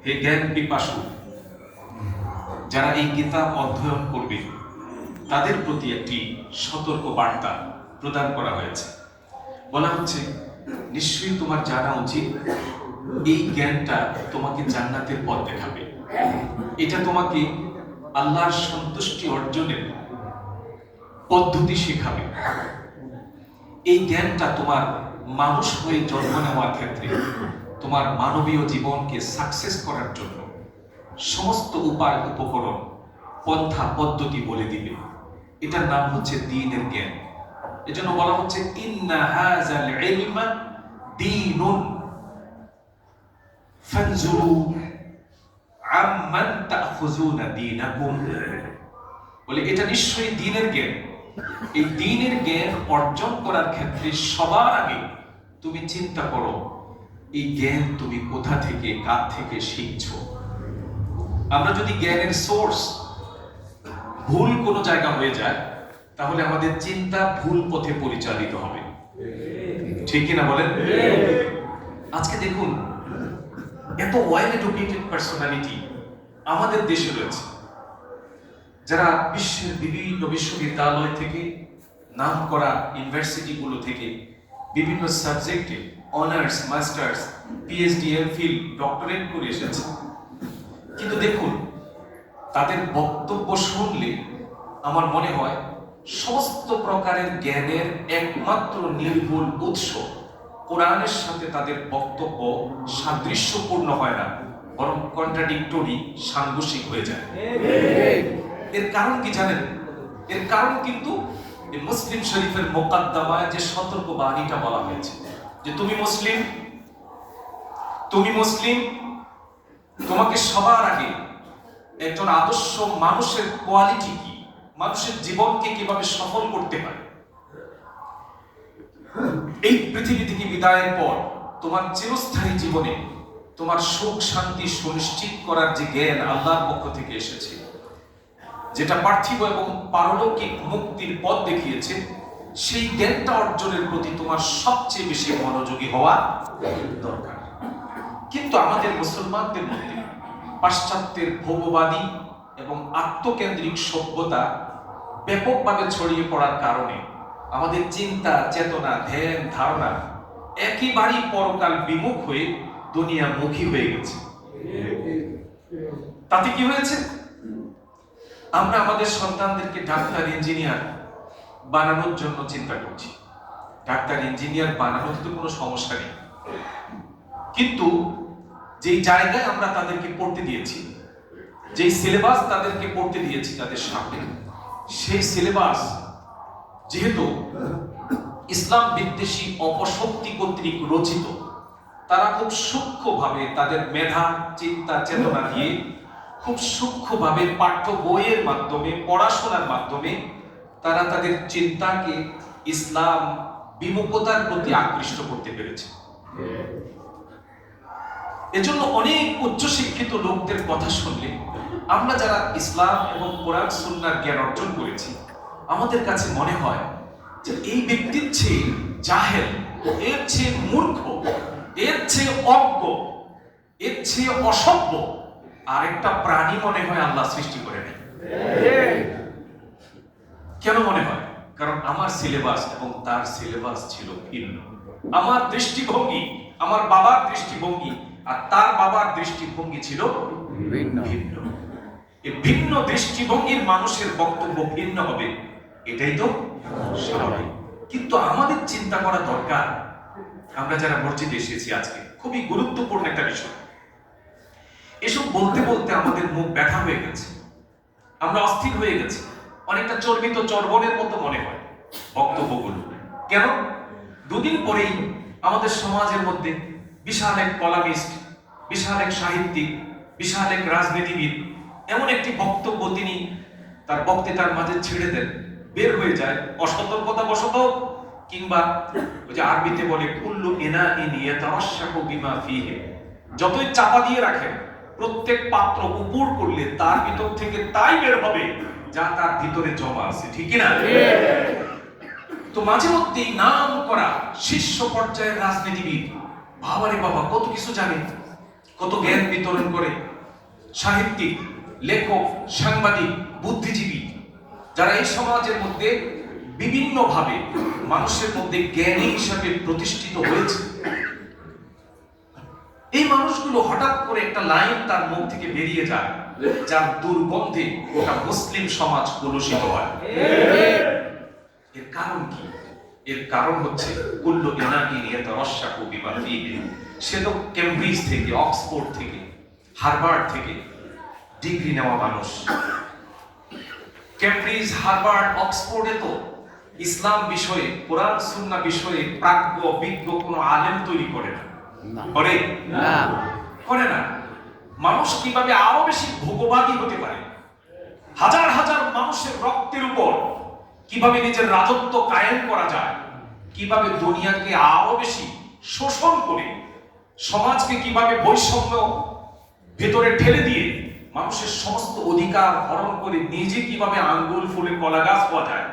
হে জ্ঞান পিপাসু, যারা এই কিতাব অধ্যয়ন করবে তাদের প্রতি একটি সতর্ক বার্তা প্রদান করা হয়েছে। বলা হচ্ছে, নিশ্চয়ই তোমার জানা উচিত এই জ্ঞানটা তোমাকে জান্নাতের পথ দেখাবে। এটা তোমাকে আল্লাহর সন্তুষ্টি অর্জনের পদ্ধতি শেখাবে। এই জ্ঞানটা তোমার মানুষ হয়ে জন্ম নেওয়ার ক্ষেত্রে তোমার মানবীয় জীবনকে সাকসেস করার জন্য সমস্ত উপায়, উপকরণ, পন্থা, পদ্ধতি বলে দিবে। এটার নাম হচ্ছে দ্বীনের জ্ঞান। এজন্য বলা হচ্ছে ইন্না হাযাল ইলমা দীনুন ফানজুরু আম্মান তাখুযুনা দীনাকুম। বলে এটা নিশ্চয়ই দ্বীনের জ্ঞান। এই দ্বীনের জ্ঞান অর্জন করার ক্ষেত্রে সবার আগে তুমি চিন্তা করো এই জ্ঞান তুমি কোথা থেকে, কার থেকে শিখছো। আমরা যদি জ্ঞানের সোর্স ভুল কোনো জায়গা হয়ে যায়, তাহলে আমাদের চিন্তা ভুল পথে পরিচালিত হবে। ঠিক কিনা বলেন? আজকে দেখুন, এত ওয়েল এডুকেটেড পার্সোনালিটি আমাদের দেশে রয়েছে, যারা বিশ্বের বিভিন্ন বিশ্ববিদ্যালয় থেকে, নাম করা ইউনিভার্সিটিগুলো থেকে বিভিন্ন সাবজেক্টে honours, masters, PhD, MPhil, doctorate করে এসেছে। কিন্তু দেখুন, তাদের বক্তব্য শুনলে আমার মনে হয় সমস্ত প্রকারের জ্ঞানের একমাত্র নির্ভুল উৎস কোরআনের সাথে তাদের বক্তব্য সাদৃশ্যপূর্ণ হয় না, বরং কন্ট্রাডিক্টরি, সাংঘর্ষিক হয়ে যায়। এর কারণ কি জানেন? এর কারণ কিন্তু মুসলিম শরীফের মুকাদ্দামায় যে সতর্ক বাণীটা বলা হয়েছে যে তুমি মুসলিম, তুমি মুসলিম, তোমাকে সবার আগে একজন আদর্শ মানুষের কোয়ালিটি কি, মানুষের জীবনকে কিভাবে সফল করতে পারে, এই পৃথিবী থেকে বিদায়ের পর তোমার চিরস্থায়ী জীবনে তোমার সুখ শান্তি সুনিশ্চিত করার যে জ্ঞান আল্লাহর পক্ষ থেকে এসেছে, যেটা পার্থিব এবং পারলৌকিক মুক্তির পথ দেখিয়েছে, সেই জ্ঞানটা অর্জনের প্রতি তোমার সবচেয়ে বেশি মনোযোগী হওয়া দরকার। কিন্তু আমাদের মুসলমানদের মধ্যে পাশ্চাত্যের ভোগবাদী এবং আত্মকেন্দ্রিক সভ্যতা ব্যাপকভাবে ছড়িয়ে পড়ার কারণে আমাদের চিন্তা, চেতনা, ধ্যান, ধারণা একেবারেই পরকাল বিমুখ হয়ে দুনিয়ামুখী হয়ে গেছে। তাতে কি হয়েছে? আমরা আমাদের সন্তানদেরকে ডাক্তার, ইঞ্জিনিয়ার বানানোর জন্য চিন্তা করছি। ডাক্তার, ইঞ্জিনিয়ার বানানোর তো কোনো সমস্যা নেই, কিন্তু যেই জায়গায় আমরা তাদেরকে পড়তে দিয়েছি, যেই সিলেবাস তাদেরকে পড়তে দিয়েছি তাদের সামনে, সেই সিলেবাস যেহেতু ইসলাম বিদ্বেষী অপশক্তি কর্তৃক রচিত, তারা খুব সূক্ষ্মভাবে তাদের মেধা, চিন্তা, চেতনা দিয়ে খুব সূক্ষ্মভাবে পাঠ্য বইয়ের মাধ্যমে, পড়াশোনার মাধ্যমে তারা তাদের চিন্তাকে ইসলাম বিমুখতার প্রতি আকৃষ্ট করতে পেরেছে। এজন্য অনেক উচ্চশিক্ষিত লোকদের কথা শুনলে আমরা যারা ইসলাম এবং কোরআন সুন্নাহর জ্ঞান অর্জন করেছি, আমাদের কাছে মনে হয় যে এই ব্যক্তির চেয়ে জাহেল, এর চেয়ে মূর্খ, এর চেয়ে অজ্ঞ, এর চেয়ে অসভ্য আরেকটা প্রাণী মনে হয় আল্লাহ সৃষ্টি করে নেই। কেন মনে হয়? কারণ আমার সিলেবাস এবং তার সিলেবাস ছিল ভিন্ন। আমার দৃষ্টিভঙ্গি, আমার বাবার দৃষ্টিভঙ্গি আর তার বাবার দৃষ্টিভঙ্গি ছিল ভিন্ন। এই ভিন্ন দৃষ্টিভঙ্গির মানুষের বক্তব্য ভিন্ন হবে, এটাই তো স্বাভাবিক। কিন্তু আমাদের চিন্তা করা দরকার, আমরা যারা মসজিদে এসেছি আজকে, খুবই গুরুত্বপূর্ণ একটা বিষয়। এসব বলতে বলতে আমাদের মুখ ব্যথা হয়ে গেছে, আমরা অস্থির হয়ে গেছি, অনেকটা চর্বিত চর্বণের মতো মনে হয় বক্তব্যগুলো। কেন? দুদিন পরেই আমাদের সমাজের মধ্যে বিশাল এক কলামিস্ট, বিশাল এক সাহিত্যিক, বিশাল এক রাজনীতিবিদ এমন একটি বক্তব্য তিনি তার বক্তৃতার মাঝে ছেড়ে দেন, বের হয়ে যায় অসতর্কতা বশত, কিংবা ওই যে আরবিতে বলে কুল্লু ইনাইন ইয়াতাওয়াশশাকু বিমা ফীহি, যতই চাপা দিয়ে রাখেন প্রত্যেক পাত্র উপর করলে তার ভিতর থেকে তাই বের হবে যা তার ভিতরে জমা আছে। ঠিক না? তো মাঝে মধ্যেই নাম করা শীর্ষ পর্যায়ের রাজনীতিবিদ বাবারে বাবা কত কিছু জানে, কত জ্ঞান বিতরণ করে। সাহিত্যিক, লেখক, সাংবাদিক, বুদ্ধিজীবী যারা এই সমাজের মধ্যে বিভিন্নভাবে মানুষের মধ্যে জ্ঞানী হিসাবে প্রতিষ্ঠিত হয়েছে, এই মানুষগুলো হঠাৎ করে একটা লাইন তার মুখ থেকে বেরিয়ে যায় যার দুর্গন্ধে গোটা মুসলিম সমাজ কলুষিত হয়। এর কারণ কি? এর কারণ হচ্ছে কুল্লু ইনাইন ইয়াতারাশাকু বিমা ফীহি। সে তো কেমব্রিজ থেকে, অক্সফোর্ড থেকে, হার্ভার্ড থেকে ডিগ্রি নেওয়া মানুষ। কেমব্রিজ, হার্ভার্ড, অক্সফোর্ডে তো ইসলাম বিষয়ে, কোরআন সুন্নাহ বিষয়ে প্রাজ্ঞ বিজ্ঞ কোনো আলেম তৈরি করে না। করে না, করে না। মানুষ কিভাবে আরো বেশি ভোগবাদী হতে পারে, হাজার হাজার মানুষের রক্তের উপর কিভাবে নিজের রাজত্ব কায়েম করা যায়, কিভাবে দুনিয়াকে আরো বেশি শোষণ করে সমাজকে কিভাবে বৈষম্য ভেতরে ঠেলে দিয়ে মানুষের সমস্ত অধিকার হরণ করে নিজে কিভাবে আঙ্গুল ফুলে কলা গাছ হওয়া যায়,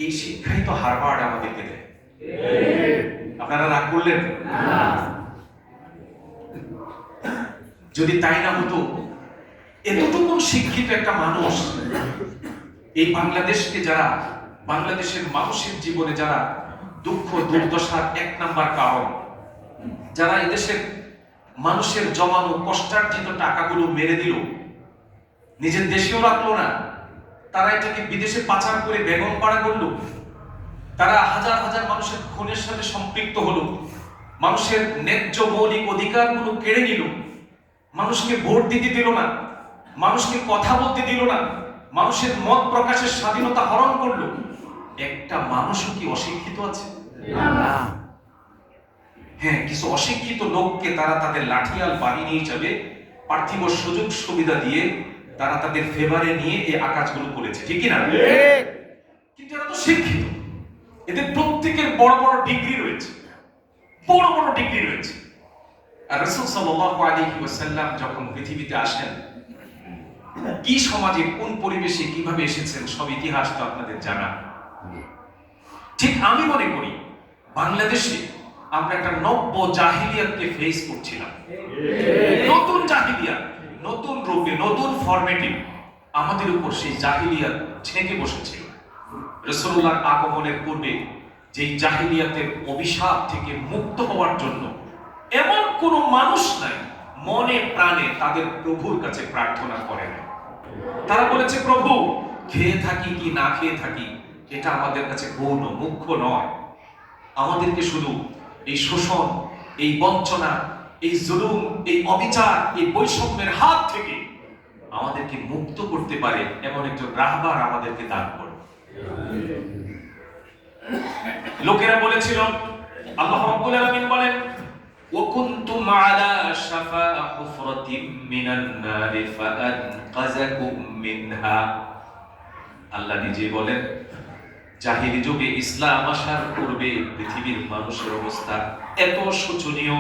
এই শিক্ষাই তো হার্ভার্ড আমাদেরকে দেয়। আপনারা রাগ করলেন? যদি তাই না হতো, এতটুকু শিক্ষিত একটা মানুষ এই বাংলাদেশকে, যারা বাংলাদেশের মানুষের জীবনে যারা দুঃখ দুর্দশার এক নাম্বার কারণ, যারা এদেশের মানুষের জমানো কষ্টার্জিত টাকাগুলো মেরে দিল, নিজের দেশেও রাখলো না, তারা এটাকে বিদেশে পাচার করে বেগম পাড়া করলো, তারা হাজার হাজার মানুষের খুনের সাথে সম্পৃক্ত হলো, মানুষের ন্যায্য মৌলিক অধিকারগুলো কেড়ে নিল, মানুষকে ভোট দিতে দিল না, মানুষকে কথা বলতে দিল না, মানুষের মত প্রকাশের স্বাধীনতা হরণ করলো। একটা মানুষও কি অশিক্ষিত আছে? হ্যাঁ, কিছু অশিক্ষিত লোককে তারা তাদের লাঠিয়াল বাহিনী হিসাবে পার্থিব সুযোগ সুবিধা দিয়ে তারা তাদের ফেভারে নিয়ে এই আকাজগুলো করেছে, ঠিক না? কিন্তু এরা তো শিক্ষিত, এদের প্রত্যেকের বড় বড় ডিগ্রি রয়েছে, বড় বড় ডিগ্রি রয়েছে। আর রাসূল সাল্লাল্লাহু আলাইহি ওয়াসাল্লাম যখন পৃথিবীতে আসেন, কি সমাজে, কোন পরিবেশে, কিভাবে এসেছেন, সব ইতিহাস তো আপনাদের জানা। ঠিক আমি মনে করি বাংলাদেশে আমরা একটা নব্য জাহিলিয়াতকে ফেস করছিলাম। নতুন জাহিলিয়াত, নতুন রূপে, নতুন ফরম্যাটে আমাদের উপর সেই জাহিলিয়াত ছেঁকে বসেছিল। রাসূলুল্লাহর আগমনের পূর্বে যেই জাহিলিয়াতের অভিশাপ থেকে মুক্ত হওয়ার জন্য এমন কোন মানুষ নাই মনে প্রাণে তাদের প্রভুর কাছে প্রার্থনা করে না। তারা বলেছে, প্রভু, খেয়ে থাকি কি না খেয়ে থাকি এটা আমাদের কাছে গৌণ, মুখ্য নয়। আমাদেরকে শুধু এই শোষণ, এই বঞ্চনা, এই জুলুম, এই অবিচার, এই বৈষম্যের হাত থেকে আমাদেরকে মুক্ত করতে পারে এমন একজন রাহবার আমাদেরকে দান করো। লোকেরা বলেছিল, আল্লাহ রাব্বুল আলামিন বলেন, وَكُنْتُمْ عَلَى شَفَا حُفْرَةٍ مِّنَ النَّارِ فَأَنْقَذَكُم مِّنْهَا। আল্লাহ নিজে বলেন, জাহিলি যুগে ইসলাম আসার পূর্বে পৃথিবীর মানুষের অবস্থা এত শোচনীয়,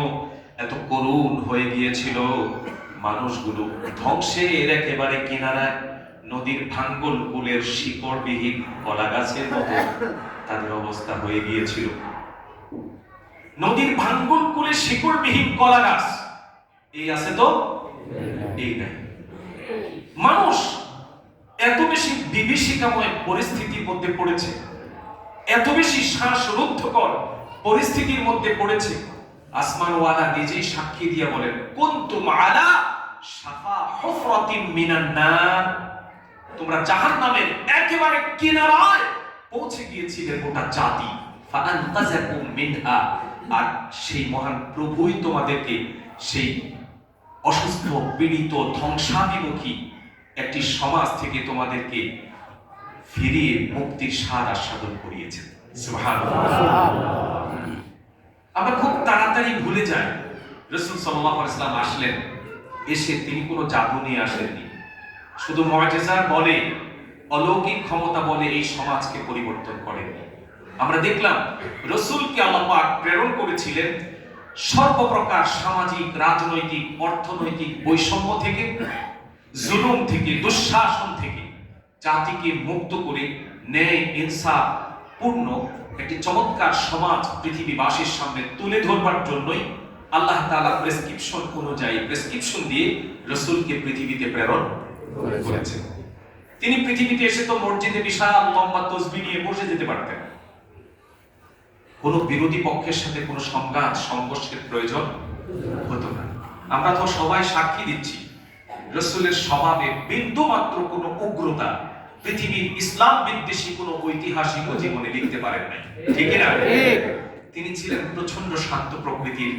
এত করুণ হয়ে গিয়েছিল, মানুষগুলো ধ্বংসের একেবারে কিনারায়, নদীর ভাঙ্গল কুলের শিকড়বিহীন কলা গাছের মতো তাদের অবস্থা হয়ে গিয়েছিল। নদীর ভাঙ্গল কুলের শিকড়বিহীন কলা গাছ এই আছে তো? এই নাই। মানুষ এত বেশি বিভীষিকাময় পরিস্থিতির মধ্যে পড়েছে, এত বেশি শ্বাসরুদ্ধকর পরিস্থিতির মধ্যে পড়েছে, আসমানওয়ালা নিজেই সাক্ষী দিয়ে বলেন, কুনতুম আলা শাফা হুফরাতিন মিনান নার। তোমরা জাহান্নামের একেবারে কিনারায় পৌঁছে গিয়েছিলে গোটা জাতি। ফাআনকাযাকুম মিনহা। আর সেই মহান প্রভুই তোমাদেরকে সেই অসুস্থ, পীড়িত, ধ্বংসাভিমুখী একটি সমাজ থেকে তোমাদেরকে ফিরিয়ে মুক্তির স্বাদ আস্বাদন করিয়েছেন। সুবহানাল্লাহ। আমরা খুব তাড়াতাড়ি ভুলে যাই, রাসূল সাল্লাল্লাহু আলাইহি ওয়াসাল্লাম আসলেন, এসে তিনি কোনো জাদু নিয়ে আসেননি, শুধু মুআজিজার বলে, অলৌকিক ক্ষমতা বলে এই সমাজকে পরিবর্তন করেননি। আমরা দেখলাম রাসূলকে আল্লাহ পাক প্রেরণ করেছিলেন সর্বপ্রকার সামাজিক, রাজনৈতিক, অর্থনৈতিক বৈষম্য থেকে, জুলুম থেকে, দুঃশাসন থেকে জাতিকে মুক্ত করে ন্যায় ইনসাফ পূর্ণ একটি চমৎকার সমাজ পৃথিবীবাসীর সামনে তুলে ধরবার জন্যই আল্লাহ তাআলা প্রেসক্রিপশন অনুযায়ী প্রেসক্রিপশন দিয়ে রাসূলকে পৃথিবীতে প্রেরণ করেছেন। তিনি পৃথিবীতে এসে তো মসজিদে বিশাল লম্বা তসবিহ নিয়ে বসে যেতে পারতেন। কোনো বিরোধী পক্ষের সাথে কোনো সংঘাত সংঘর্ষের প্রয়োজন হতো না। আমরা তো সবাই সাক্ষী দিচ্ছি, রাসূলের স্বভাবে বিন্দু মাত্র কোনো উগ্রতা পৃথিবীর ইসলাম বিদ্বেষী কোনো ঐতিহাসিক জীবনে লিখতে পারেন নাই, ঠিক না? তিনি ছিলেন প্রচন্ড শান্ত প্রকৃতির,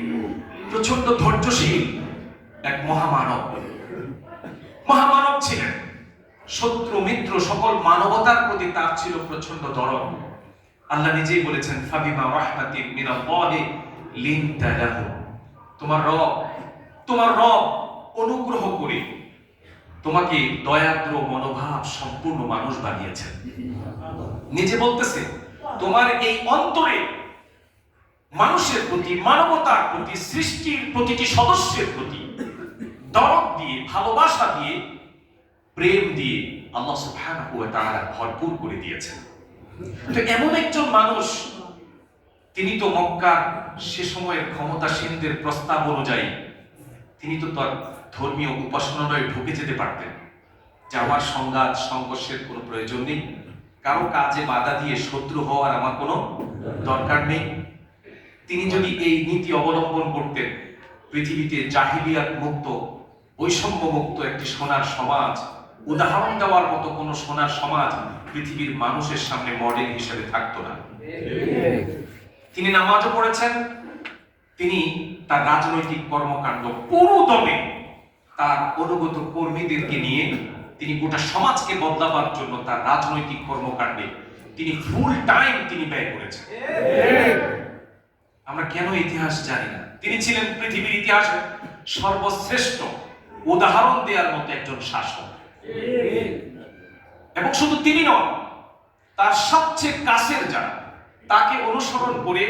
প্রচন্ড ধৈর্যশীল এক মহামানব ছিলেন। শত্রু মিত্র সকল মানবতার প্রতি তার ছিল প্রচন্ড দরদ। আল্লাহ নিজেই বলেছেন, ফাবিমা রাহমাতিন মিনাল্লাহি লিনতা লাহু, তোমার রব অনুগ্রহ করে তোমাকে দয়াদ্র মনোভাব সম্পূর্ণ মানুষ বানিয়েছেন। নিজে বলতেছে, তোমার এই অন্তরে মানুষের প্রতি, মানবতার প্রতি, সৃষ্টির প্রতিটি সদস্যের প্রতি দরদ দিয়ে, ভালোবাসা দিয়ে, প্রেম দিয়ে আল্লাহ সুবহানাহু ওয়া তাআলা ভরপুর করে দিয়েছেন। তো এমন একজন মানুষ, তিনি তো মক্কা সে সময়ের ক্ষমতাসীনদের প্রস্তাব অনুযায়ী তিনি তো তার ধর্মীয় উপাসনালয়ে ঢুকে যেতে পারতেন যে আমার সংঘাত সংঘর্ষের কোনো প্রয়োজন নেই, কারো কাজে বাধা দিয়ে শত্রু হওয়ার আমার কোনো দরকার নেই। তিনি যদি এই নীতি অবলম্বন করতেন, পৃথিবীতে জাহিলিয়াত মুক্ত, বৈষম্য মুক্ত একটি সোনার সমাজ, উদাহরণ দেওয়ার মতো কোন সোনার সমাজ পৃথিবীর মানুষের সামনে মডেল হিসেবে থাকতো না। তিনি নামাজও পড়েছেন, তিনি তার রাজনৈতিক কর্মকাণ্ড পুরো দমে তার অনুগত কর্মীদেরকে নিয়ে তিনি গোটা সমাজকে বদলাবার জন্য তার রাজনৈতিক কর্মকাণ্ডে তিনি ফুল টাইম তিনি ব্যয় করেছেন। আমরা কেন ইতিহাস জানি না? তিনি ছিলেন পৃথিবীর ইতিহাসে সর্বশ্রেষ্ঠ উদাহরণ দেওয়ার মতো একজন শাসক। এবং শুধু তিনি নন, তার সবচেয়ে কাছের যারা, তাকে অনুসরণ করে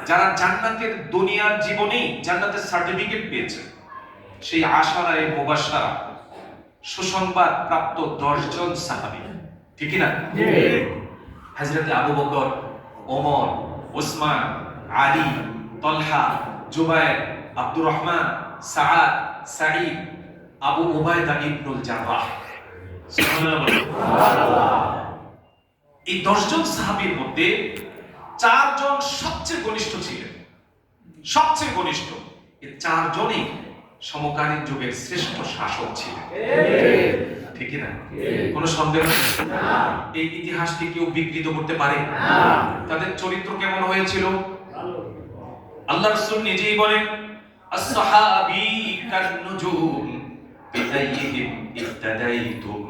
যারা জান্নাতের দুনিয়ার জীবনেই জান্নাতের সার্টিফিকেট পেয়েছে, সেই আশারায়ে মুবাশশারা সুসংবাদ প্রাপ্ত 10 জন সাহাবী, ঠিক না? হযরত আবু বকর, ওমর, ওসমান, আলী, তলহা, জুবায়ের, আব্দুর রহমান, সাআদ, সাঈদ, আবু উবাইদা ইবনুল জাররাহ। এই 10 জন সাহাবীর মধ্যে 4 জন সবচেয়ে ঘনিষ্ঠ ছিলেন, সবচেয়ে ঘনিষ্ঠ। এই 4 জনই সমকালীন যুগের শ্রেষ্ঠ শাসক ছিলেন, ঠিক না? কোনো সন্দেহ নেই। এই ইতিহাসকে কেউ বিকৃত করতে পারে না। তাদের চরিত্র কেমন হয়েছিল? আল্লাহ রাসূল নিজেই বলেন, as-sahabi kan-nujum bi-ayyihim ihtadaytum।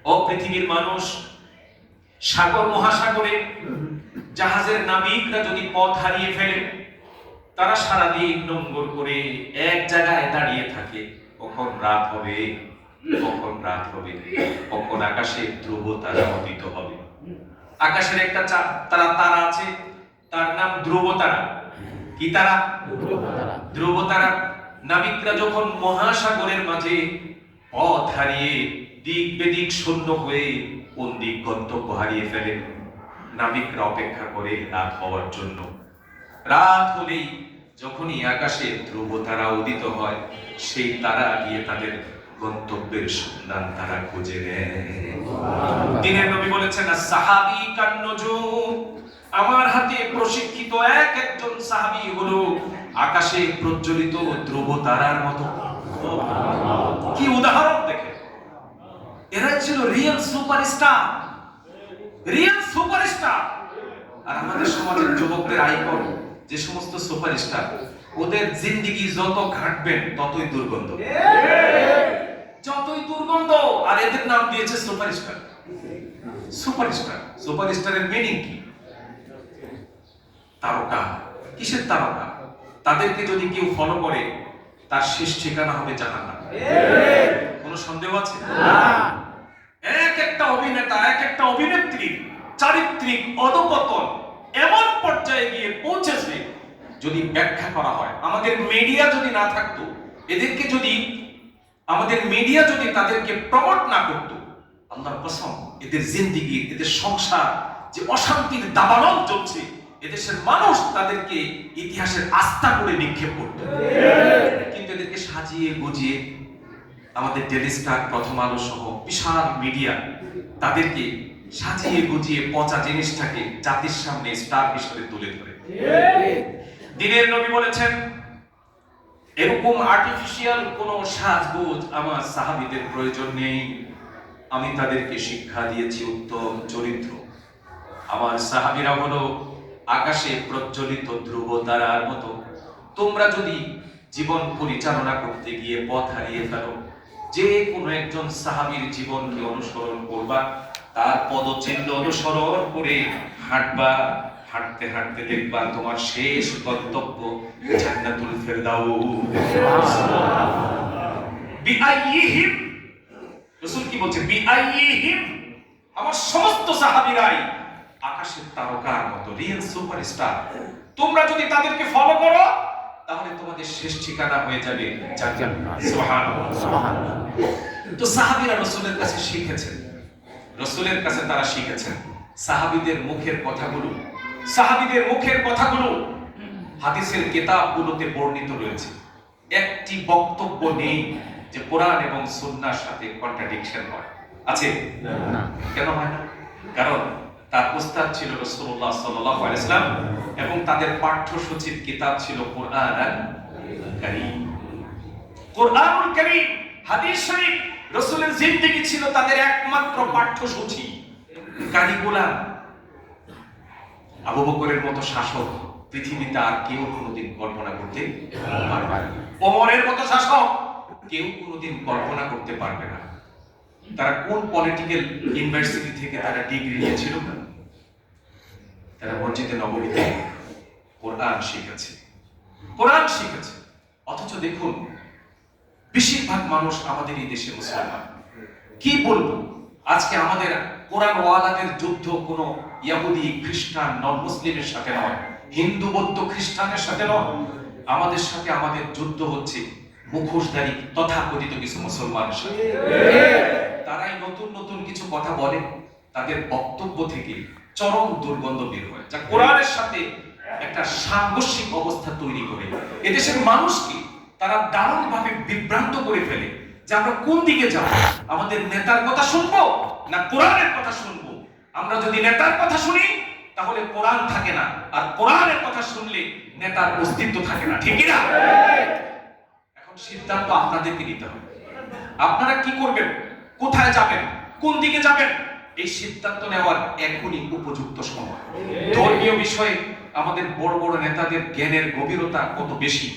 ও পৃথিবীর মানুষ, সাগর মহাসাগরে জাহাজের নাবিকরা যদি পথ হারিয়ে ফেলে, তারা সারাদিন নোঙ্গর করে এক জায়গায় দাঁড়িয়ে থাকে, কখন রাত হবে, কখন আকাশে ধ্রুব তারা উদিত হবে। আকাশের একটা তারা আছে, তার নাম ধ্রুব তারা। কি তারা? ধ্রুব তারা। নাবিকরা যখন মহাসাগরের মাঝে পথ হারিয়ে দিক বেদিক শূন্য হয়ে কোন দিক গন্তব্য হারিয়ে ফেলে, নাবিকরা অপেক্ষা করে রাত হওয়ার জন্য। রাত হলেই যখনই আকাশে ধ্রুব তারা উদিত হয়, সেই তারা গিয়ে তাদের গন্তব্যের সন্ধান তারা খুঁজে নেয়। দিনের নবী বলেছেন, as-sahabi kan-nujum, আমার হাতে প্রশিক্ষিত একজন সাহাবী হলো আকাশে প্রজ্বলিত ধ্রুব তারার মতো। কি উদাহরণ দেখে! এরা ছিল রিয়েল সুপারস্টার, রিয়েল সুপারস্টার। আর আমাদের সমাজের যুবকদের আইকন যে সমস্ত সুপারস্টার, ওদের জিন্দেগি যত ঘাটবেন ততই দুর্গন্ধ, যতই দুর্গন্ধ। আর এদের নাম দিয়েছে সুপারস্টার। সুপারস্টার, সুপারস্টারের মিনিং কি? তারকা। কিসের তারকা? তাদেরকে যদি কেউ ফলো করে, তার শেষ ঠিকানা হবে জাহান্নাম। কোনো সন্দেহ আছে? এক একটা অভিনেতা, এক একটা অভিনেত্রী চারিত্রিক অধঃপতন এমন পর্যায়ে গিয়ে পৌঁছেছে, যদি ব্যাখ্যা করা হয়, আমাদের মিডিয়া যদি না থাকতো, এদেরকে যদি আমাদের মিডিয়া যদি তাদেরকে প্রমোট না করতো, আল্লাহর কসম, এদের জিন্দেগি, এদের সংসার যে অশান্তির দাবানল চলছে, এদেশের মানুষ তাদেরকে ইতিহাসের আস্থা করে নিক্ষেপ করত, কিন্তু এদেরকে সাজিয়ে গুজিয়ে আমাদের ডেইলি স্টার, প্রথম আলো সহ বিশাল মিডিয়া তাদেরকে সাজিয়ে গুজিয়ে পচা জিনিসটাকে জাতির সামনে স্টার হিসেবে তুলে ধরে। দিনের নবী বলেছেন, এরকম আর্টিফিশিয়াল কোন সাজগোজ আমার সাহাবীদের প্রয়োজন নেই, আমি তাদেরকে শিক্ষা দিয়েছি উত্তম চরিত্র। আমার সাহাবীরা হলো আকাশে প্রজ্বলিত ধ্রুব তারার মতো। তোমরা যদি জীবন পরিচালনা করতে গিয়ে পথ হারিয়ে ফেলো, যে কোনো একজন সাহাবীর জীবনকে অনুসরণ করবা, তার পদচিহ্ন অনুসরণ করে হাঁটবা, হাঁটতে হাঁটতে দেখবা তোমার শেষ গন্তব্য জান্নাতুল ফেরদাউস। বিআইহিম, রাসূল কি বলছে? বিআইহিম, আমার সমস্ত সাহাবীরাই আকাশের তারকার মতো, রিয়েল সুপারস্টার। তোমরা যদি তাদেরকে ফলো করো, তাহলে তোমাদের শেষ ঠিকানা হয়ে যাবে জান্নাত। সুবহানাল্লাহ, সুবহানাল্লাহ। তো সাহাবীরা রাসূলের কাছে শিখেছেন, রাসূলের কাছে তারা শিখেছেন। সাহাবীদের মুখের কথাগুলো হাদিসের কিতাবগুলোতে বর্ণিত রয়েছে। একটি বক্তব্য নেই যে কোরআন এবং সুন্নাহর সাথে কন্ট্রাডিকশন হয়। আছে না? কেন হয় না? কারণ তার উস্তাদ ছিল রাসূলুল্লাহ সাল্লাল্লাহু আলাইহি ওয়াসাল্লাম এবং তাদের পাঠ্যসূচির কিতাব ছিল কোরআনুল কারীম। কোরআনুল কারীম, হাদিস শরীফ, রাসূলের জিন্দেগি ছিল তাদের একমাত্র পাঠ্যসূচি, কারিকুলাম। আবু বকরের মতো শাসক পৃথিবীতে আর কেউ কোনোদিন কল্পনা করতে পারবে না। ওমরের মতো শাসক কেউ কোনোদিন কল্পনা করতে পারবে না। তারা কোন পলিটিক্যাল ইউনিভার্সিটি থেকে তারা ডিগ্রি নিয়েছিল? তারা মসজিদে নববীতে কোরআন শিখেছে, কোরআন শিখেছে। অথচ দেখুন, বেশিরভাগ মানুষ আমাদের এই দেশে মুসলমান। কি বলবো, আজকে আমাদের কোরআন ওয়ালাদের যুদ্ধ কোনো ইহুদি, খ্রিস্টান, নন মুসলিমের সাথে নয়, হিন্দু, বৌদ্ধ, খ্রিস্টানের সাথে নয়। আমাদের সাথে আমাদের যুদ্ধ হচ্ছে মুখোশধারী তথাকথিত কিছু মুসলমানের সাথে। তারাই নতুন নতুন কিছু কথা বলে, তাদের বক্তব্য থেকে চরম দুর্গন্ধ বের হয়, যা কোরআনের সাথে একটা সাংঘর্ষিক অবস্থা তৈরি করে এদেশের মানুষকে তারা দারুণভাবে বিভ্রান্ত করে ফেলে যে আমরা কোন দিকে যাব, আমাদের নেতার কথা শুনবো না কোরআনের কথা শুনবো। আমরা যদি নেতার কথা শুনি তাহলে কোরআন থাকে না, আর কোরআনের কথা শুনলে নেতার অস্তিত্ব থাকে না। ঠিক না? এখন সিদ্ধান্ত আপনাদেরকে নিতে হবে। আপনারা কি করবেন, কোথায় যাবেন, কোন দিকে যাবেন, এই সিদ্ধান্ত নেওয়ার এখনই উপযুক্ত সময়। ধর্মীয় বিষয়ে আমাদের বড় বড় নেতাদের জ্ঞানের গভীরতা কত বেশি,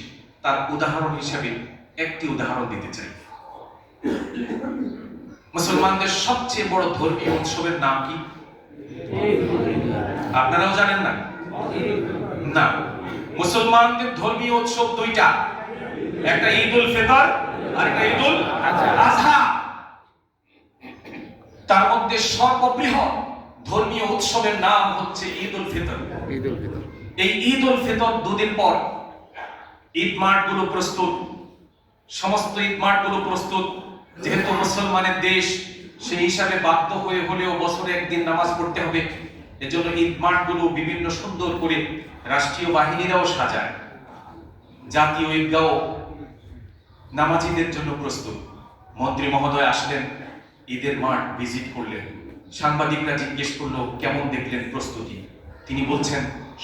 তার উদাহরণ হিসেবে একটি উদাহরণ দিতে চাই। মুসলমানদের সবচেয়ে বড় ধর্মীয় উৎসবের নাম কি? আপনারাও জানেন না? না, মুসলমানদের ধর্মীয় উৎসব দুইটা, একটা ঈদুল ফিতর আর একটা ঈদুল আযহা। তার মধ্যে সর্ববৃহৎ ধর্মীয় উৎসবের নাম হচ্ছে ঈদুল ফিতর। এই ঈদুল ফিতর দুদিন পর ঈদ মার্টগুলো প্রস্তুত, সমস্ত ঈদ মার্টগুলো প্রস্তুত। যেহেতু মুসলমানের দেশ, সেই হিসাবে বাধ্য হয়ে হলেও বছরে একদিন নামাজ পড়তে হবে। এজন্য ঈদ মার্টগুলো বিভিন্ন সুন্দর করে রাষ্ট্রীয় বাহিনীরাও সাজায়, জাতীয় ঈদগাহ নামাজীদের জন্য প্রস্তুত। মন্ত্রী মহোদয় আসলেন, ঈদের মাঠ ভিজিট করলেন। সাংবাদিকরা জিজ্ঞেস করলো, কেমন দেখলেন প্রস্তুতি? তিনি বলছেন,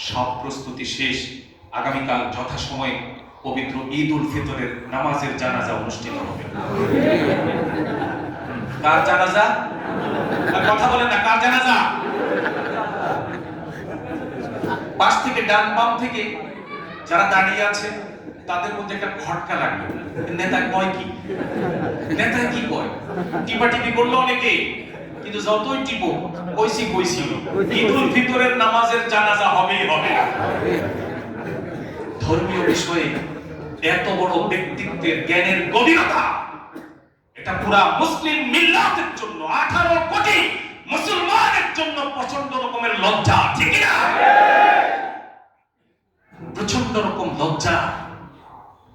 সব প্রস্তুতি শেষ, আগামীকাল যথাসময়ে পবিত্র ঈদ উল ফিতরের নামাজের জানাজা অনুষ্ঠিত হবে। কার জানাজা? কথা বলেন না, কার জানাজা? পাশ থেকে, ডান বাম থেকে যারা দাঁড়িয়ে আছে তাদের মধ্যে একটা খটকা লাগলো, নেতা কয় কি, নেতা কি কয়? টিপাটিপি করলো অনেকে, কিন্তু যতই টিপো কইছি ঈদ উল ফিতরের নামাজের জানাজা হবেই হবে। ধর্মীয় বিষয়ে এত বড় ব্যক্তিত্বের জ্ঞানের গভীরতা, এটা পুরা মুসলিম মিল্লাতের জন্য, 18 কোটি মুসলমানের জন্য প্রচন্ড রকমের লজ্জা। ঠিক না? প্রচন্ড রকম লজ্জা,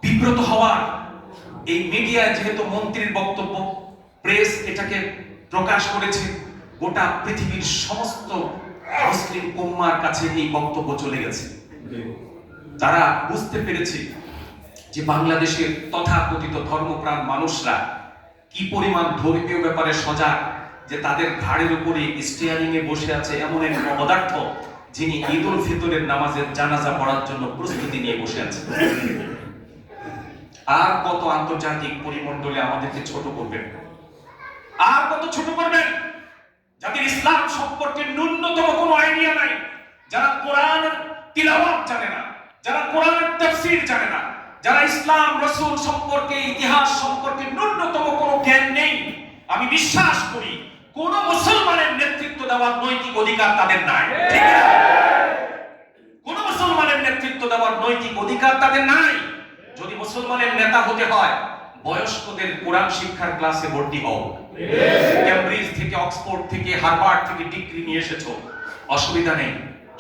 বিব্রত হওয়ার। এই মিডিয়ায় যেহেতু মন্ত্রীর বক্তব্য, প্রেস এটাকে প্রকাশ করেছে, গোটা পৃথিবীর সমস্ত মুসলিম উম্মার কাছে এই বক্তব্য চলে গেছে। তারা বুঝতে পেরেছে যে বাংলাদেশের তথাকথিত ধর্মপ্রাণ মানুষরা কি পরিমাণ ধর্মীয় ব্যাপারে সজাগ, যে তাদের ঘাড়ের উপরে স্টিয়ারিং এ বসে আছে এমন এক অপদার্থ যিনি ঈদ উল ফিতরের নামাজের জানাজা পড়ার জন্য প্রস্তুতি নিয়ে বসে আছে। আর কত আন্তর্জাতিক পরিমণ্ডলে আমাদেরকে ছোট করবেন, আর কত ছোট করবেন, যাদের ইসলাম সম্পর্কে ন্যূনতম কোনো আইডিয়া নাই, যারা কোরআনের তিলাওয়াত জানে না, যারা কোরআনের তাফসীর জানে না, যারা ইসলাম রাসূল সম্পর্কে ইতিহাস সম্পর্কে ন্যূনতম কোনো জ্ঞান নেই। আমি বিশ্বাস করি কোন মুসলমানের নেতৃত্ব দেওয়ার নৈতিক অধিকার তাদের নাই। ঠিক না? কোন মুসলমানের নেতৃত্ব দেওয়ার নৈতিক অধিকার তাদের নাই। যদি মুসলমানের নেতা হতে হয়, বয়স্কদের কোরআন শিক্ষার ক্লাসে ভর্তি হও। ক্যামব্রিজ থেকে, অক্সফোর্ড থেকে, হার্ভার্ড থেকে ডিগ্রি নিয়ে এসেছো, অসুবিধা নেই,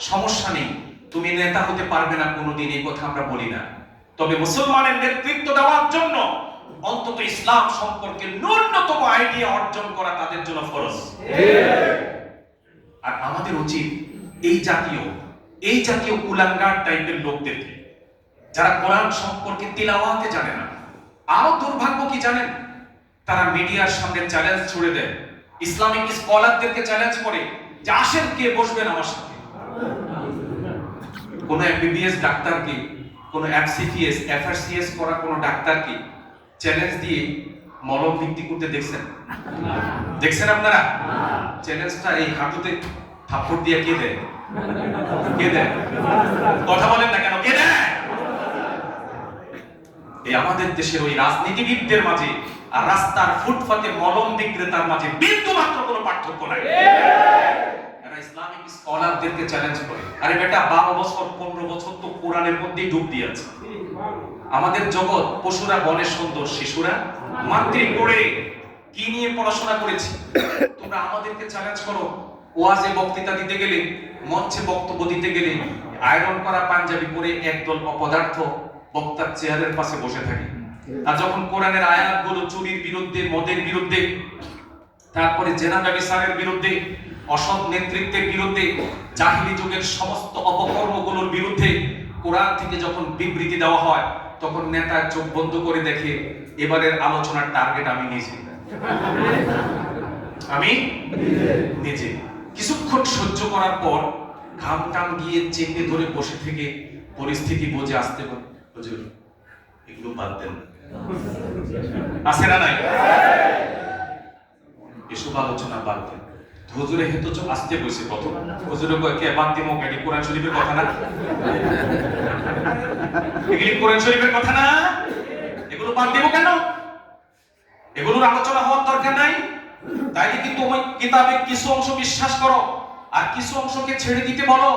সমস্যা নেই। তুমি নেতা হতে পারবে না কোনোদিন, এই কথা আমরা বলি না। তবে মুসলমানের নেতৃত্ব দেওয়ার জন্য অন্তত ইসলাম সম্পর্কে ন্যূনতম আইডিয়া অর্জন করা তাদের জন্য ফরজ। আর আমাদের উচিত এই জাতীয় কুলাঙ্গার টাইপের লোকদেরকে, যারা কোরআন সম্পর্কে তিলাওয়াতে জানে না, আরো দুর্ভাগ্য কি জানেন, তারা মিডিয়ার সামনে চ্যালেঞ্জ ছুড়ে দেয়, ইসলামিক স্কলারদেরকে চ্যালেঞ্জ করে যে আসেন কে বসবেন আমার সাথে। কোন এমবিবিএস ডাক্তারকে, কোন এফসিপিএস, এফআরসিএস করা কোন ডাক্তারকে চ্যালেঞ্জ দিয়ে মলম বিক্রি করতে দেখছেন আপনারা? চ্যালেঞ্জটা এই হাঁটুতে থাপ্পড় দিয়ে কে দেয়? কথা বলেন না কেন? কে দেয়? এই আমাদের দেশের ওই রাজনীতিবিদদের মাঝে আর রাস্তার ফুটপাতে মলম বিক্রেতার মাঝে বিন্দু মাত্র কোনো পার্থক্য নাই। এরা ইসলামিক স্কলারদেরকে চ্যালেঞ্জ করে, আরে বেটা 12 বছর 15 বছর তো কোরআনের মধ্যেই ডুব দিয়ে আছে। আমাদের জগৎ, পশুরা বনের সুন্দর, শিশুরা মাতৃ পড়ে কি নিয়ে পড়াশোনা করেছি। তোমরা আমাদেরকে চ্যালেঞ্জ করো, ওয়াজে বক্তৃতা দিতে গেলে, মঞ্চে বক্তব্য দিতে গেলে আয়রন করা পাঞ্জাবি পরে একদল অপদার্থ বক্তার চেয়ারের পাশে বসে থাকে। আর যখন কোরআনের আয়াতগুলো চুরির বিরুদ্ধে, মদের বিরুদ্ধে, তারপরে জেনা ব্যভিচারের বিরুদ্ধে, অসৎ নেতৃত্বের বিরুদ্ধে, জাহিলি যুগের সমস্ত অপকর্মগুলোর বিরুদ্ধে কোরআন থেকে যখন বিবৃতি দেওয়া হয়, তখন নেতা চোখ বন্ধ করে দেখে এবারের আলোচনার টার্গেট আমি নিজে। কিছুক্ষণ সহ্য করার পর ঘাম টাম গিয়ে চেপে ধরে বসে থেকে পরিস্থিতি বুঝে আসতে পারে, হুজুর এগুলো বাদ দেন। আছে না নাই? এসব আলোচনা বাদ দেন। হুজুরে হেতু আসতে বসে প্রথম হুজুরে কয় কে বাদ দিমো, এটি কোরআন শরীফের কথা না, এগুলি কোরআন শরীফের কথা না, এগুলো বাদ দিব কেন? এগুলোর আলোচনা হওয়ার দরকার নাই। তাইলে কি তুমি কিতাবে কিছু অংশ বিশ্বাস করো আর কিছু অংশকে ছেড়ে দিতে বলো?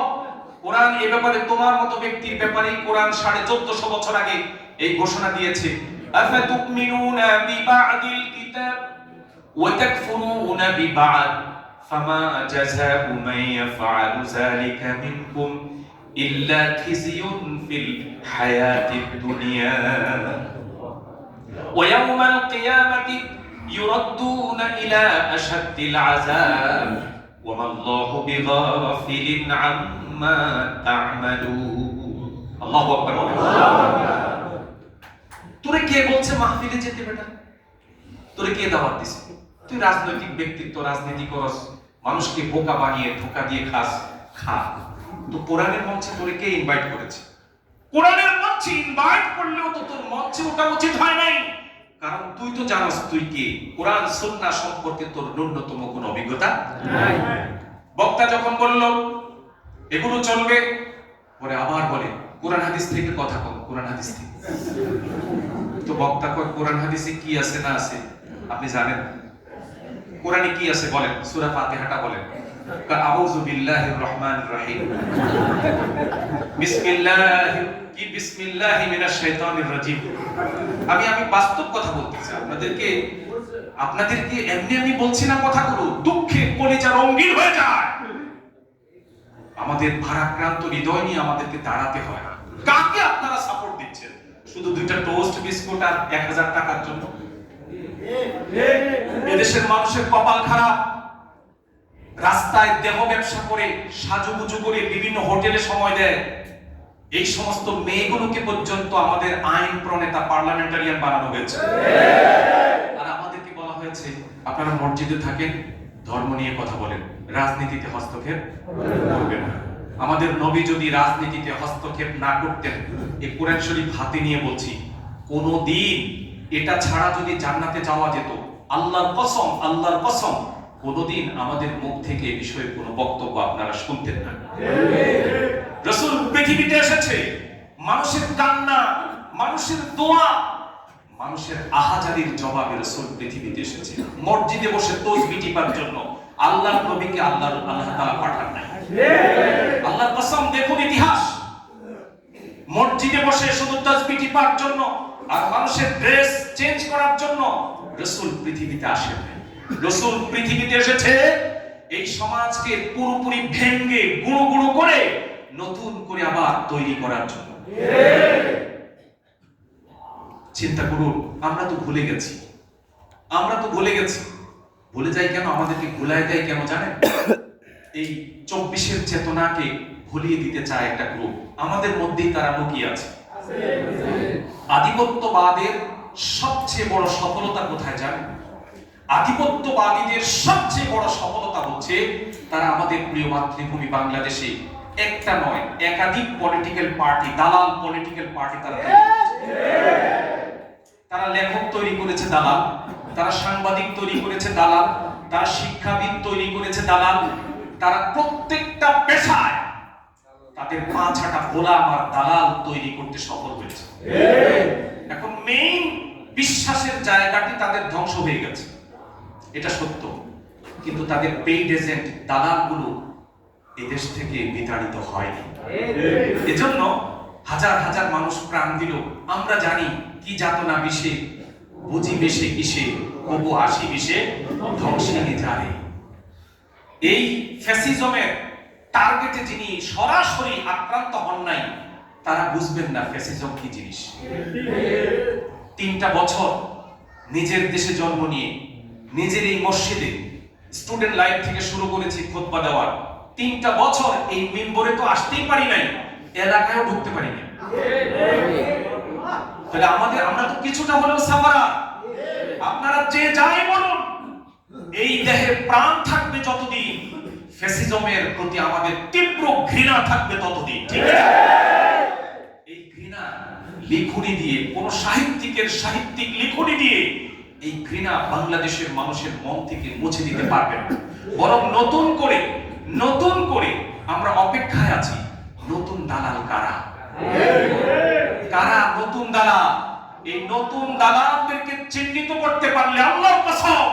কোরআন এই ব্যাপারে তোমার মতো ব্যক্তির ব্যাপারে কোরআন 1450 বছর আগে এই ঘোষণা দিয়েছে, আফাতুমিনুনা বিবাদিল কিতাব ওয়া তাকফুরুনা বিবাদ ফামা জাযাউ মান ইয়াফআলু যালিকা মিনকুম ইল্লা খিজিয়ুন ফিল হায়াতিদ দুনিয়া ওয়া ইয়াওমাল কিয়ামাতি ইউরাদ্দুনা ইলা আশাদ্দিল আযাব ওয়া মাল্লাহু বিগাফিলিন আম্মা তা'মালুন। আল্লাহু আকবার। তোরে কে বলছে মাহফিলে যেতে? বেটা তোরে কে দাওয়াত দিছে? তুই রাজনৈতিক ব্যক্তিত্ব, রাজনীতি করস, মানুষকে বোকা বানিয়ে ধোঁকা দিয়ে খা। তো কোরআনের মঞ্চে তোরে কে ইনভাইট করেছে? কোরআনের মঞ্চে ইনভাইট করলেও তো তোর মঞ্চে ওঠা উচিত হয় নাই, কারণ তুই তো জানাস তুই কে। কোরআন সুন্নাহ সম্পর্কে তোর ন্যূনতম কোনো অভিজ্ঞতা নাই। বক্তা যখন বলল এগুলো চলবে, পরে আবার বলে কোরআন হাদিস থেকে কথা কম, কোরআন হাদিস থেকে। তো বক্তা কয় কোরআন হাদিসে কি আছে না আছে আপনি জানেন? কোরআনে কি আছে বলেন, সূরা ফাতিহাটা বলেন। আউযু বিল্লাহির রহমানির রহিম, বিসমিল্লাহি মিনাশ শাইতানির রাজিম। আমি বাস্তব কথা বলতেছি আপনাদেরকে এমনি আমি বলছি না কথাগুলো, দুঃখে কলিজা রঙিন হয়ে যায়। আমাদের ভারাক্রান্ত হৃদয় নিয়ে আমাদেরকে দাঁড়াতে হয়। কাকে আপনারা সাপোর্ট দিচ্ছেন? শুধু দুইটা টোস্ট বিস্কুট আর 1000 টাকার জন্য? এদেশের মানুষের কপাল খারাপ। রাস্তায় দেহ ব্যবসা করে সাজুগুজু করে বিভিন্ন হোটেলে সময় দেয়, এই সমস্ত মেয়েগুলোকে পর্যন্ত আমাদের আইন প্রণেতা পার্লামেন্টারিয়ান বানানো হয়েছে। আর আমাদেরকে বলা হয়েছে আপনারা মসজিদে থাকেন, ধর্ম নিয়ে কথা বলেন, রাজনীতিতে হস্তক্ষেপ করবেন না। আমাদের নবী যদি রাজনীতিতে হস্তক্ষেপ না করতেন, এই কোরআন শরীফ হাতে নিয়ে বলছি, কোনদিন এটা ছাড়া যদি জান্নাতে যাওয়া যেত, আল্লাহর কসম, আল্লাহর কসম, কোনদিন আমাদের মুখ থেকে এই বিষয়ে কোনো বক্তব্য আপনারা শুনতেন না। রাসূল পৃথিবীতে এসেছে মানুষের কান্না, মানুষের দোয়া, মানুষের আহাজারির জবাবে রাসূল পৃথিবীতে এসেছে। মসজিদে বসে তাসবিহ টিপার জন্য আল্লাহর নবীকে আল্লাহ তাআলা পাঠান নাই। আল্লাহর কসম, দেখুন ইতিহাস, মসজিদে বসে শুধু তাসবিহ টিপার জন্য আর মানুষের ড্রেস চেঞ্জ করার জন্য রাসূল পৃথিবীতে আসেন নাই। রাসূল পৃথিবীতে এসেছে এই সমাজকে পুরোপুরি ভেঙে গুঁড়ো গুঁড়ো করে নতুন করে আবার তৈরি করার জন্য। চিন্তা করুন, আমরা তো ভুলে গেছি, আমরা তো ভুলে গেছি। ভুলে যাই কেন? আমাদেরকে ভুলায় দেয় কেন জানেন? এই 24-এর চেতনাকে ভুলিয়ে দিতে চায় একটা গ্রুপ, আমাদের মধ্যেই তারা লুকিয়ে আছে। আধিপত্যবাদের সবচেয়ে বড় সফলতা কোথায় জানেন? আধিপত্যবাদীদের সবচেয়ে বড় সফলতা হচ্ছে তারা আমাদের প্রিয় মাতৃভূমি বাংলাদেশে একটা নয়, একাধিক পলিটিক্যাল পার্টি, দালাল পলিটিক্যাল পার্টি তারা লেখক তৈরি করেছে দালাল, তারা সাংবাদিক তৈরি করেছে দালাল, তারা শিক্ষাবিদ তৈরি করেছে দালাল, তারা প্রত্যেকটা পেশায় তাদের পাঁচটা গোলাম আর দালাল তৈরি করতে সফল হয়েছে। এখন মেইন বিশ্বাসের জায়গাটি তাদের ধ্বংস হয়ে গেছে, এটা সত্য। কিন্তু তাদের পেইড এজেন্ট দালালগুলো এদেশ থেকে বিতাড়িত হয়নি। এজন্য হাজার হাজার মানুষ প্রাণ দিল। আমরা জানি কি যাতনা বিষে, বুঝি বেশে কিসে, কবু আসি বিষে ধ্বংসিনী জানে। এই ফ্যাসিজমের টার্গেটে যিনি সরাসরি আক্রান্ত হন নাই, তারা বুঝবেন না ফ্যাসিজম কি জিনিস। 3টা বছর নিজের দেশে জন্ম নিয়ে, নিজের এই মসজিদে স্টুডেন্ট লাইফ থেকে শুরু করেছি খুতবা দেওয়ার, 3টা বছর এই মিম্বরে তো আসতেই পারি নাই, এলাকায়ও ঢুকতে পারি না। তাহলে আমরা তো কিছুটা হলেও সাফারা। আপনারা যে যাই বলুন, এই দেহে প্রাণ থাকবে যতদিন, ফ্যাসিজমের প্রতি আমাদের তীব্র ঘৃণা থাকবে ততদিন। ঠিক আছে? এই ঘৃণা লিখুনি দিয়ে, কোন সাহিত্যিকের সাহিত্যিক লিখুনি দিয়ে এই ঘৃণা বাংলাদেশের মানুষের মন থেকে মুছে দিতে পারবে না। বরং নতুন করে আমরা অপেক্ষায় আছি। নতুন দালাল কারা? কারা নতুন দালাল? এই নতুন দালালদেরকে চিহ্নিত করতে পারলে আল্লাহর কসম,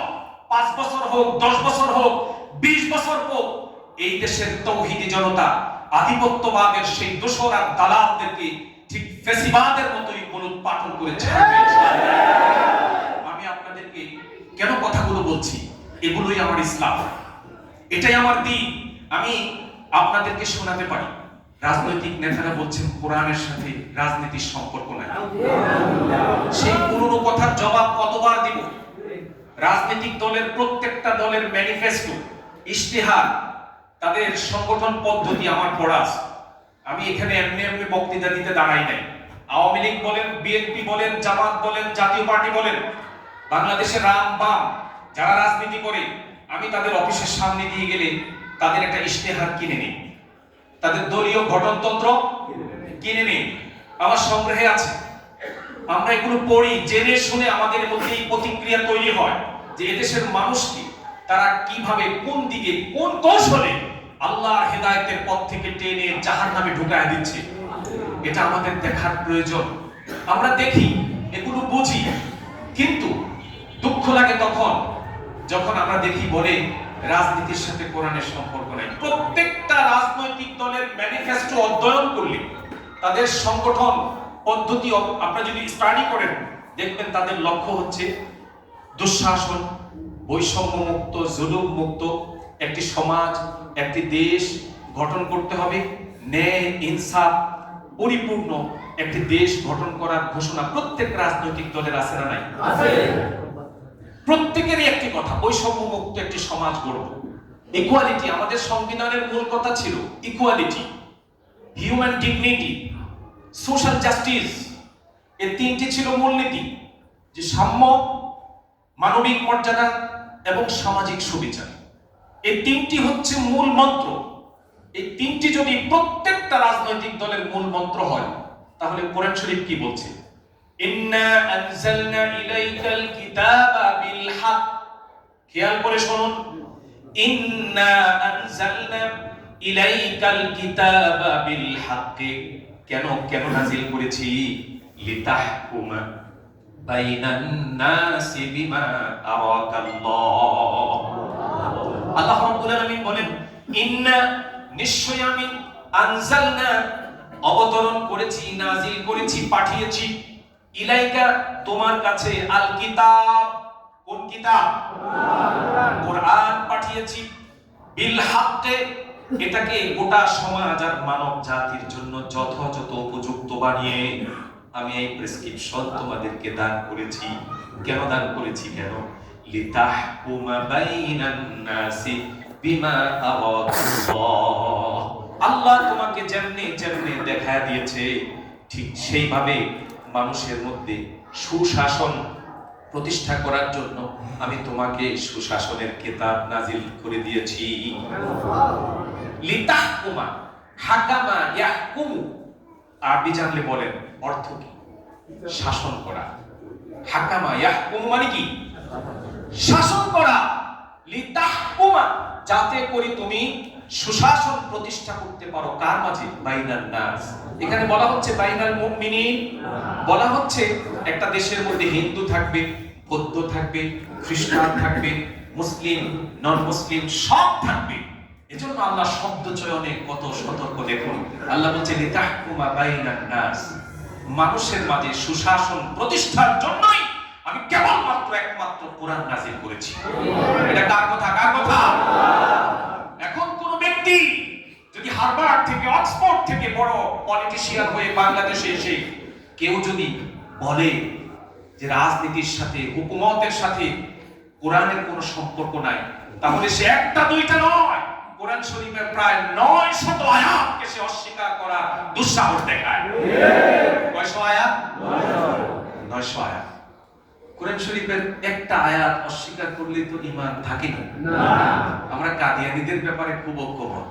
5 বছর হোক, 10 বছর হোক, 20 বছর হোক, এই দেশের তৌহিদি জনতা আধিপত্যবাদের সেই দোসর আর দালালদেরকে ঠিক ফ্যাসিবাদের মতোই মূলোৎপাটন করে ছাড়বে। আমি আপনাদেরকে কেন কথাগুলো বলছি? এগুলোই আমার ইসলাম, এটাই আমার দ্বীন। আমি আপনাদেরকে শোনাতে পারি রাজনৈতিক নেতারা বলছেন কোরআনের সাথে রাজনীতির সম্পর্ক নাই। সেই পুরনো কথার জবাব কতবার দিব? রাজনৈতিক দলের প্রত্যেকটা দলের ম্যানিফেস্টো, ইশতেহার, তাদের সংগঠন পদ্ধতি আমার পড়া আছে। আমি এখানে এমনি এমনি বক্তৃতা দিতে দাঁড়াই নাই। আওয়ামী লীগ বলেন, বিএনপি বলেন, জামাত বলেন, জাতীয় পার্টি বলেন, বাংলাদেশের রাম বাম যারা রাজনীতি করে, আমি তাদের অফিসের সামনে দিয়ে গেলে তাদের একটা ইশতেহার কিনে নিই, তাদের দলীয় গঠনতন্ত্র কিনে নিই, আমার সংগ্রহে আছে। আমরা এগুলো পড়ি, জেনে শুনে আমাদের মধ্যে এই প্রতিক্রিয়া তৈরি হয় যে এদেশের মানুষকে তারা কিভাবে, কোন দিকে, কোন কৌশলে আল্লাহর হেদায়েতের পথ থেকে টেনে জাহান্নামে ঢুকায় দিচ্ছে। এটা আমাদের দেখার প্রয়োজন। আমরা দেখি, এগুলো বুঝি, কিন্তু দুঃখ লাগে তখন যখন আমরা দেখি বলে রাজনীতির সাথে কোরআনের সম্পর্ক নাই। প্রত্যেকটা রাজনৈতিক দলের ম্যানিফেস্টো অধ্যয়ন করলে, তাদের সংগঠন পদ্ধতি আপনারা যদি স্টাডি করেন, দেখবেন তাদের লক্ষ্য হচ্ছে দুঃশাসন, বৈষম্য মুক্ত, জুলুম মুক্ত একটি সমাজ, একটি দেশ গঠন করতে হবে। ন্যায় ইনসাফ পরিপূর্ণ একটি দেশ গঠন করার ঘোষণা প্রত্যেক রাজনৈতিক দলের আছে না নাই? প্রত্যেকেরই একটি কথা, বৈষম্য মুক্ত একটি সমাজ গড়ব। ইকুয়ালিটি, আমাদের সংবিধানের মূল কথা ছিল equality, human dignity, social justice. এই তিনটি ছিল মূলনীতি, যে সাম্য, মানবিক মর্যাদা এবং সামাজিক সুবিচার। এই তিনটি হচ্ছে মূল মন্ত্র। এই তিনটি যদি প্রত্যেকটা রাজনৈতিক দলের মূল মন্ত্র হয়, তাহলে কোরআন শরীফ কি বলছে? ইন্না আনজালনা ইলাইকাল কিতাবা বিল হক। খেয়াল করে শুনুন, ইন্না আনজালনা ইলাইকাল কিতাবা বিল হক। কেন নাজিল করেছি? লিতাহকুমা বাইনান নাসি বিমা আরাকাল্লাহ। আল্লাহ রাব্বুল আলামিন বলেন, ইন্না, নিশ্চয় আমি, আনজালনা, অবতরণ করেছি, নাজিল করেছি, পাঠিয়েছি, ইলাইকা, তোমার কাছে, আল কিতাব, কোন কিতাব? কোরআন পাঠিয়েছি, বিল হক, এটাকে গোটা সমাজ আর মানব জাতির জন্য যথাযথ উপযুক্ত বানিয়ে আমি এই প্রেসক্রিপশন তোমাদেরকে দান করেছি। কেন দান করেছি? কেন? লিতাহকুমা বাইনান নাসি বিমা আরাকাল্লাহ। আল্লাহ তোমাকে যেমনি যেমনি দেখায় দিয়েছে, ঠিক সেইভাবে মানুষের মধ্যে সুশাসন প্রতিষ্ঠা করার জন্য আমি তোমাকে সুশাসনের কিতাব নাজিল করে দিয়েছি। লিতাহকুমা, হাকামা ইয়াহকুমু, আরবি জানলে বলেন অর্থ কি? শাসন করা। হাকামা ইয়াহকুমু মানে কি? শাসন করা। লিতাহকুমা, যাতে করে তুমি সুশাসন প্রতিষ্ঠা করতে পারো। কার মাঝে? বাইনান নাস। এখানে বলা হচ্ছে বাইনাল মুমিনিন। বলা হচ্ছে একটা দেশের মধ্যে হিন্দু থাকবে, বৌদ্ধ থাকবে, খ্রিস্টান থাকবে, মুসলিম, নন মুসলিম সব থাকবে। এজন্য আল্লাহ শব্দ চয়নে কত সতর্ক দেখুন। আল্লাহ বলছে লিতাহকুমা বাইনান নাস, মানুষের মাঝে সুশাসন প্রতিষ্ঠার জন্যই আমি কেবলমাত্র একমাত্র কোরআন নাযিল করেছি। এটা কার কথা? কার কথা? এখন কোন ব্যক্তি যদি হার্ভার্ড থেকে, অক্সফোর্ড থেকে বড় পলিটিশিয়ান হয়ে বাংলাদেশে এসে কেউ যদি বলে যে রাজনীতির সাথে, হুকুমতের সাথে কোরআনের কোনো সম্পর্ক নাই, তাহলে সে একটা দুইটা নয়, কোরআন শরীফের প্রায় 900 আয়াতকে সে অস্বীকার করা দুঃসাহস দেখায়। কয়শো আয়াত? 900 আয়াত। কোরআন শরীফের একটা আয়াত অস্বীকার করলে তো ঈমান থাকে না। আমরা কাদিয়ানীদের ব্যাপারে খুব ঐক্যমত।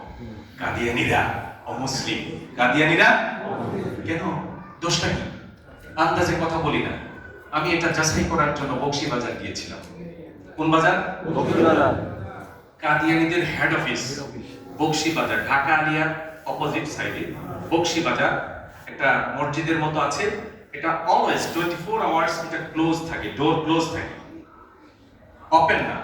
কাদিয়ানীরা অমুসলিম, কাদিয়ানীরা কেন? দোষটা কি? আন্দাজে কথা বলি না। আমি এটা যাচাই করার জন্য বকশীবাজার গিয়েছিলাম। কোন বাজার? বকশীবাজার। কাদিয়ানীদের হেড অফিস বকশীবাজার, ঢাকা আলিয়ার অপোজিট সাইডে বকশীবাজার। একটা মসজিদের মতো আছে। এটা অলওয়েজ 24 আওয়ার্স এটা ক্লোজ থাকে, ডোর ক্লোজ থাকে, ওপেন না।